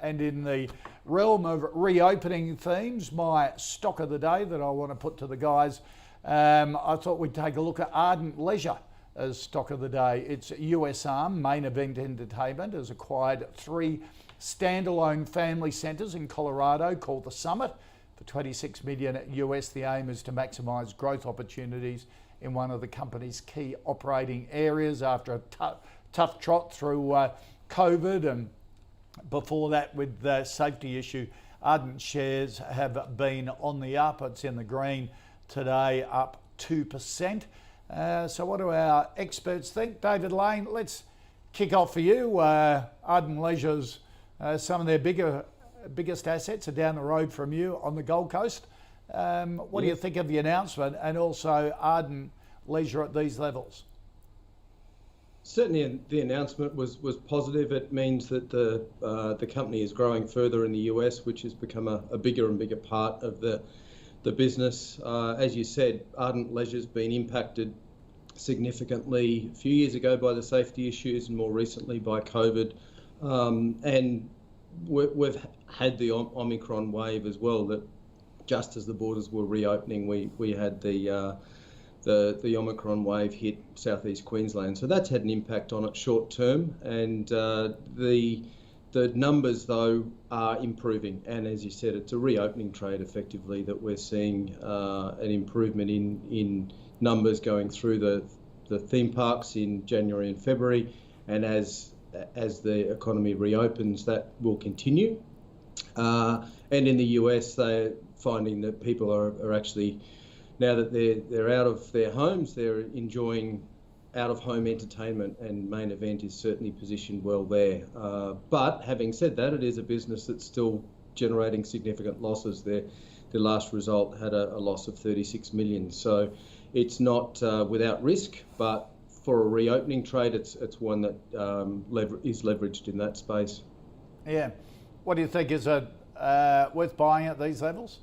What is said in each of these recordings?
And in the realm of reopening themes, my stock of the day that I want to put to the guys, I thought we'd take a look at Ardent Leisure as stock of the day. Its US arm, Main Event Entertainment, has acquired 3 standalone family centres in Colorado called The Summit for $26 million US. The aim is to maximise growth opportunities in one of the company's key operating areas after a tough trot through COVID, and before that with the safety issue. Ardent shares have been on the up. It's in the green today, up 2%. So what do our experts think? David Lane, let's kick off for you. Ardent Leisure's, some of their biggest assets are down the road from you on the Gold Coast. What do you think of the announcement, and also Ardent Leisure at these levels? Certainly, the announcement was positive. It means that the company is growing further in the US, which has become a bigger and bigger part of the business. As you said, Ardent Leisure's been impacted significantly a few years ago by the safety issues and more recently by COVID. And we've had the Omicron wave as well, that just as the borders were reopening, we had the Omicron wave hit southeast Queensland. So that's had an impact on it short term, and the numbers though are improving. And as you said, it's a reopening trade effectively that we're seeing an improvement in numbers going through the theme parks in January and February, and as the economy reopens, that will continue. And in the US, they're finding that people are actually, now that they're out of their homes, they're enjoying out-of-home entertainment, and Main Event is certainly positioned well there. But having said that, it is a business that's still generating significant losses. Their last result had a loss of 36 million. So it's not without risk, but for a reopening trade, it's one that is leveraged in that space. Yeah. What do you think? Is it worth buying at these levels?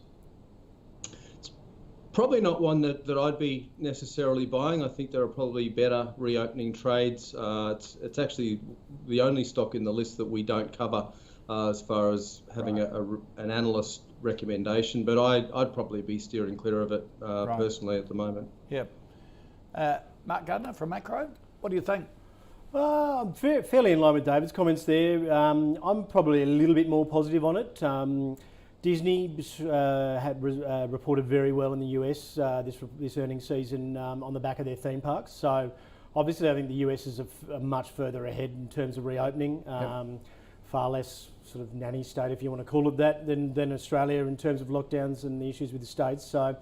Probably not one that I'd be necessarily buying. I think there are probably better reopening trades. It's actually the only stock in the list that we don't cover as far as having an analyst recommendation, but I'd probably be steering clear of it personally at the moment. Yep. Mark Gardner from Maqro, what do you think? I'm fairly in line with David's comments there. I'm probably a little bit more positive on it. Disney had reported very well in the US this earnings season on the back of their theme parks. So obviously I think the US is much further ahead in terms of reopening, far less sort of nanny state, if you want to call it that, than Australia in terms of lockdowns and the issues with the states. So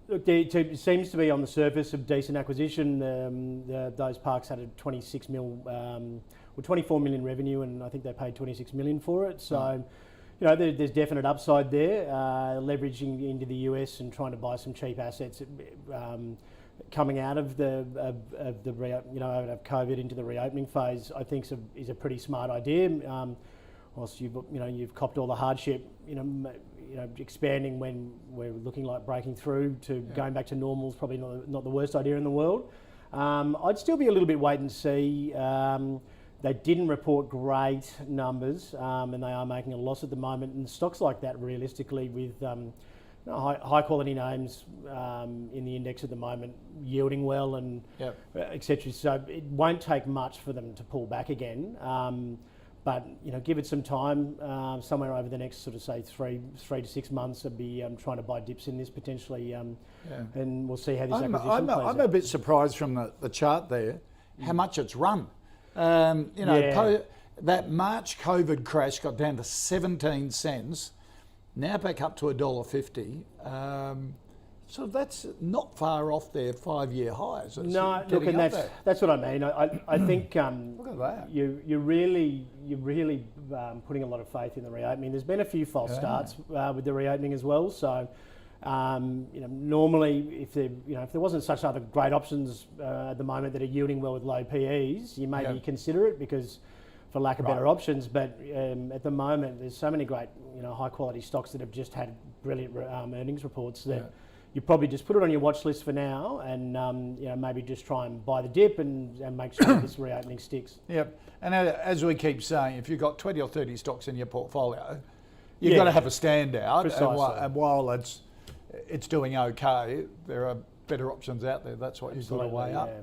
look, it seems to be on the surface of decent acquisition. Those parks had a 24 million revenue, and I think they paid 26 million for it. So you know, there's definite upside there, leveraging into the US and trying to buy some cheap assets coming out of of COVID into the reopening phase. I think is a pretty smart idea. Whilst you've copped all the hardship, expanding when we're looking like breaking through to going back to normal is probably not the worst idea in the world. I'd still be a little bit wait and see. They didn't report great numbers, and they are making a loss at the moment. And stocks like that, realistically, with high quality names in the index at the moment, yielding well and etc. So it won't take much for them to pull back again. But give it some time. Somewhere over the next sort of say three to 6 months, I'd be trying to buy dips in this potentially, and we'll see how this acquisition plays out. I'm a bit surprised from the chart there, how much it's run. That March COVID crash got down to 17 cents, now back up to $1.50. So that's not far off their 5-year highs. No, look, and that's what I mean. I think look at that. You're really putting a lot of faith in the reopening. There's been a few false starts with the reopening as well. So normally, if there wasn't such other great options at the moment that are yielding well with low PEs, you maybe consider it because, for lack of better options. But at the moment, there's so many great high quality stocks that have just had brilliant earnings reports that you probably just put it on your watch list for now, and maybe just try and buy the dip and make sure that this reopening sticks. Yep. And as we keep saying, if you've got 20 or 30 stocks in your portfolio, you've got to have a standout. Precisely. And while it's doing okay, there are better options out there. That's what you've got to weigh up. Yeah.